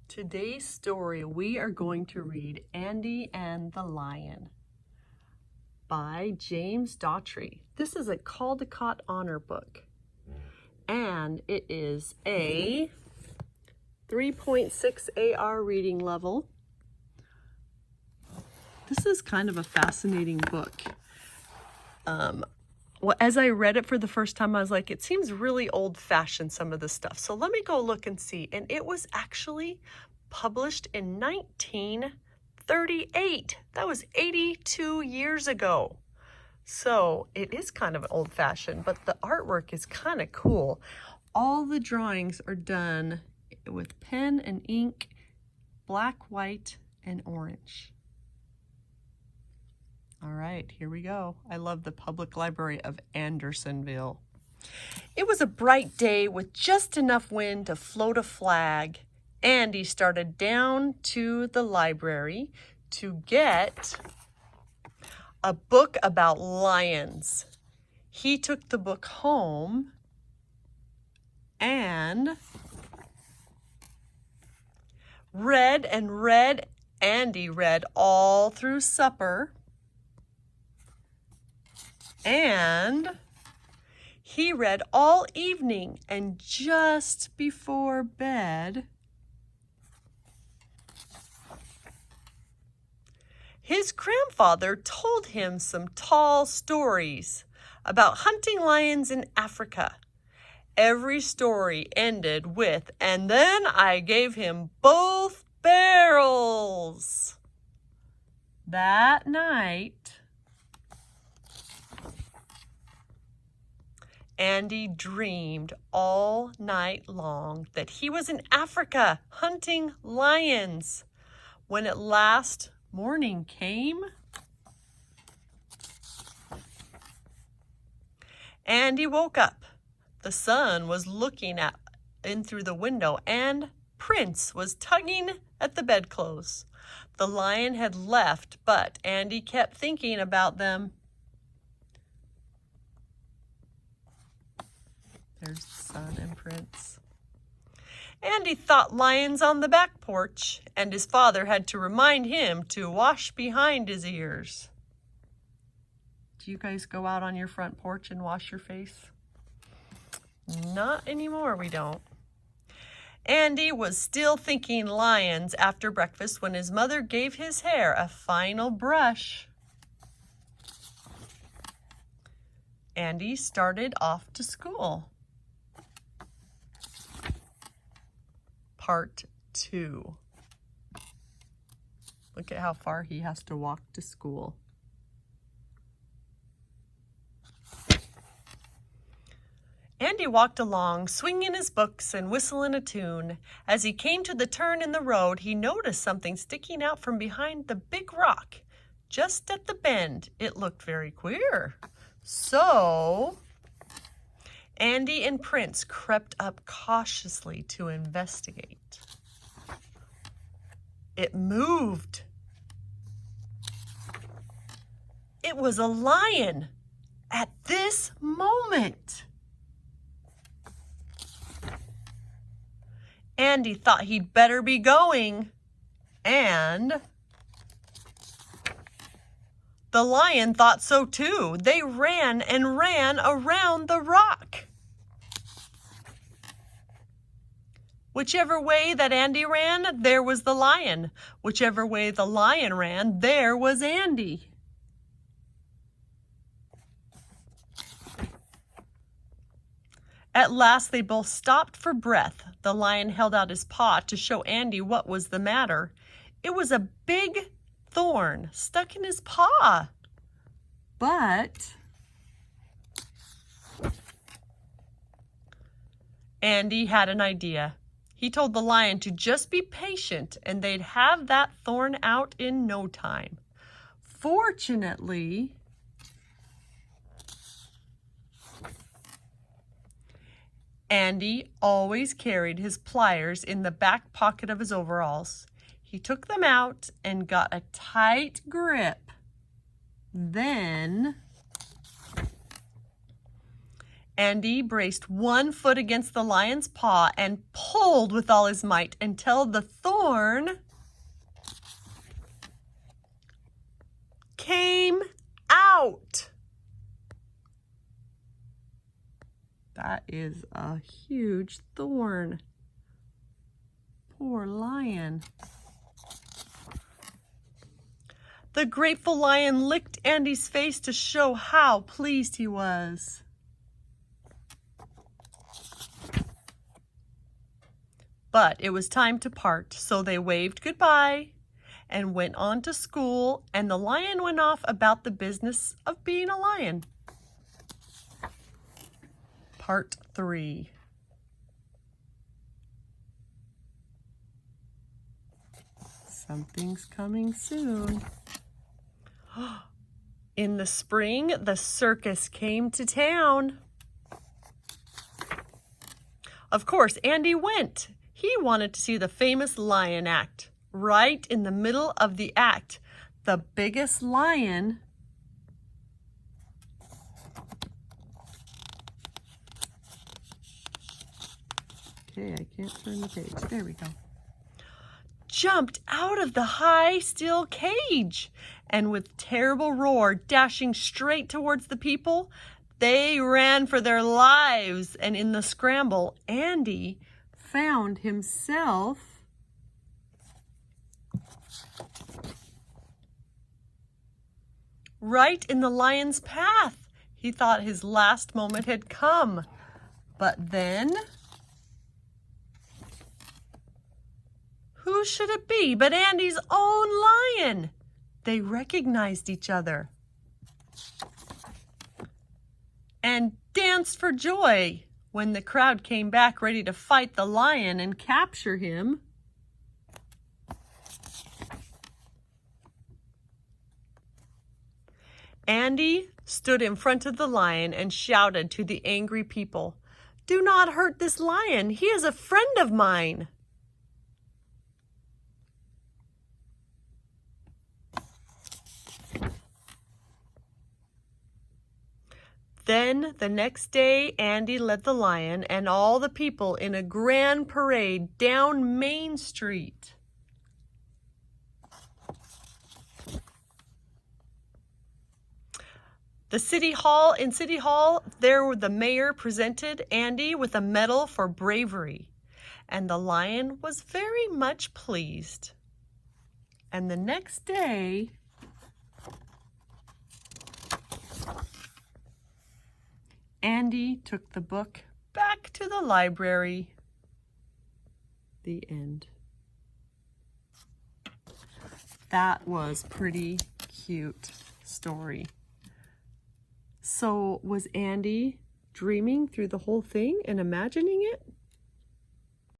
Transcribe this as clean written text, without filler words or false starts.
Today's story, we are going to read Andy and the Lion by James Daughtry. This is a Caldecott Honor book, and it is a 3.6 AR reading level. This is kind of a fascinating book. Well, as I read it for the first time, I was like, it seems really old-fashioned, some of the stuff. So let me go look and see. And it was actually published in 1938. That was 82 years ago. So it is kind of old-fashioned, but the artwork is kind of cool. All the drawings are done with pen and ink, black, white, and orange. All right, here we go. I love the Public Library of Andersonville. It was a bright day with just enough wind to float a flag. Andy started down to the library to get a book about lions. He took the book home and read and read. Andy read all through supper. And he read all evening, and just before bed, his grandfather told him some tall stories about hunting lions in Africa. Every story ended with, "And then I gave him both barrels." That night, Andy dreamed all night long that he was in Africa hunting lions. When at last morning came, Andy woke up. The sun was looking in through the window, and Prince was tugging at the bedclothes. The lion had left, but Andy kept thinking about them. There's the sun and Prince. Andy thought lions on the back porch, and his father had to remind him to wash behind his ears. Do you guys go out on your front porch and wash your face? Not anymore, we don't. Andy was still thinking lions after breakfast when his mother gave his hair a final brush. Andy started off to school. Part 2. Look at how far he has to walk to school. Andy walked along, swinging his books and whistling a tune. As he came to the turn in the road, he noticed something sticking out from behind the big rock. Just at the bend, it looked very queer. So Andy and Prince crept up cautiously to investigate. It moved. It was a lion at this moment. Andy thought he'd better be going, and the lion thought so too. They ran and ran around the rock. Whichever way that Andy ran, there was the lion. Whichever way the lion ran, there was Andy. At last, they both stopped for breath. The lion held out his paw to show Andy what was the matter. It was a big thorn stuck in his paw. But Andy had an idea. He told the lion to just be patient and they'd have that thorn out in no time. Fortunately, Andy always carried his pliers in the back pocket of his overalls. He took them out and got a tight grip. Then Andy braced one foot against the lion's paw and pulled with all his might until the thorn came out. That is a huge thorn. Poor lion. The grateful lion licked Andy's face to show how pleased he was. But it was time to part, so they waved goodbye and went on to school, and the lion went off about the business of being a lion. Part 3. Something's coming soon. In the spring, the circus came to town. Of course, Andy went. He wanted to see the famous lion act. Right in the middle of the act, the biggest lion I can't turn the page. There we go. Jumped out of the high steel cage, and with terrible roar dashing straight towards the people, they ran for their lives, and in the scramble, Andy found himself right in the lion's path. He thought his last moment had come, but then who should it be but Andy's own lion? They recognized each other and danced for joy when the crowd came back ready to fight the lion and capture him. Andy stood in front of the lion and shouted to the angry people, "Do not hurt this lion. He is a friend of mine." Then the next day, Andy led the lion and all the people in a grand parade down Main Street. In City Hall, the mayor presented Andy with a medal for bravery, and the lion was very much pleased. And the next day, Andy took the book back to the library. The end. That was pretty cute story. So was Andy dreaming through the whole thing and imagining it?